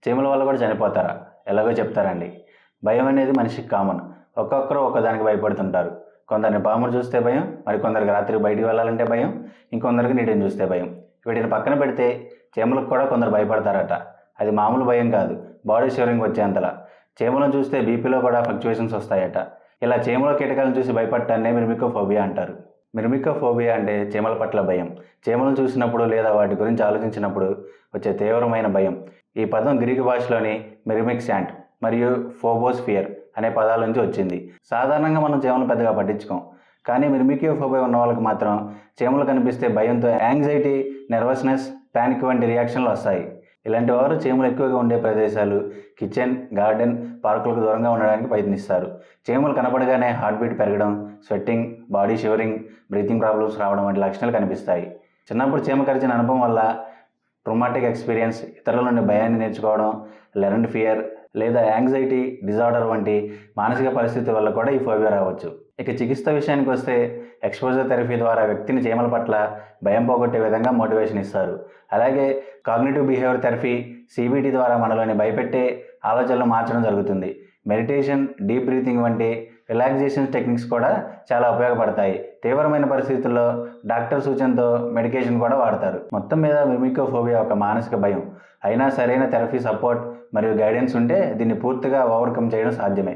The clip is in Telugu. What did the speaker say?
చీమల వల్ల కూడా చనిపోతారా? ఎలాగో చెప్తారండి. భయం అనేది మనిషికి కామన్. ఒక్కొక్కరు ఒక్కదానికి భయపడుతుంటారు. కొందరిని పామును చూస్తే భయం, మరికొందరికి రాత్రి బయటికి వెళ్ళాలంటే భయం, ఇంకొందరికి నీటిని చూస్తే భయం. వీటిని పక్కన పెడితే చీమలకు కూడా కొందరు భయపడతారట. అది మామూలు భయం కాదు, బాడీ షివరింగ్ వచ్చేంతలా. చీమలను చూస్తే బీపీలో కూడా ఫ్లక్చువేషన్స్ వస్తాయట. ఇలా చీమల కీటకాలను చూసి భయపడటాన్నే మిర్మికోఫోబియా అంటారు. మిర్మికోఫోబియా అంటే చీమల పట్ల భయం. చీమలను చూసినప్పుడు లేదా వాటి గురించి ఆలోచించినప్పుడు వచ్చే తీవ్రమైన భయం. ఈ పదం గ్రీకు భాషలోని మిర్మిక్స్ యాంట్ మరియు ఫోబోస్ ఫియర్ అనే పదాల నుంచి వచ్చింది. సాధారణంగా మనం చీమలను పెద్దగా పట్టించుకోం, కానీ మిర్మికోఫోబియా ఉన్న వాళ్ళకి మాత్రం చీమలు కనిపిస్తే భయంతో యాంగ్జైటీ, నర్వస్నెస్, పానిక్ వంటి రియాక్షన్లు వస్తాయి. ఇలాంటి వారు చీమలు ఎక్కువగా ఉండే ప్రదేశాలు, కిచెన్, గార్డెన్, పార్కులకు దూరంగా ఉండడానికి ప్రయత్నిస్తారు. చీమలు కనపడగానే హార్ట్ బీట్ పెరగడం, sweating, body shivering, breathing problems రావడం వంటి లక్షణాలు కనిపిస్తాయి. చిన్నప్పుడు చీమ కరిచిన అనుభవం వల్ల ట్రామాటిక్ ఎక్స్పీరియన్స్, ఇతరుల నుండి భయాన్ని నేర్చుకోవడం, లెర్న్డ్ ఫియర్ లేదా యాంగ్జైటీ డిజార్డర్ వంటి మానసిక పరిస్థితి వల్ల కూడా ఈ ఫోబియా రావచ్చు. ఇక చికిత్స విషయానికి వస్తే ఎక్స్పోజర్ థెరపీ ద్వారా వ్యక్తిని చీమల పట్ల భయం పోగొట్టే విధంగా మోటివేషన్ ఇస్తారు. అలాగే కాగ్నిటివ్ బిహేవియర్ థెరపీ, సిబిటి ద్వారా మనలోని భయపెట్టే ఆలోచనలు మార్చడం జరుగుతుంది. మెడిటేషన్, డీప్ బ్రీతింగ్ వంటి రిలాక్సేషన్ టెక్నిక్స్ కూడా చాలా ఉపయోగపడతాయి. తీవ్రమైన పరిస్థితుల్లో డాక్టర్ సూచనతో మెడికేషన్ కూడా వాడతారు. మొత్తం మీద మిర్మికోఫోబియా ఒక మానసిక భయం. అయినా సరైన థెరపీ సపోర్ట్ మరియు గైడెన్స్ ఉంటే దీన్ని పూర్తిగా ఓవర్కమ్ చేయడం సాధ్యమే.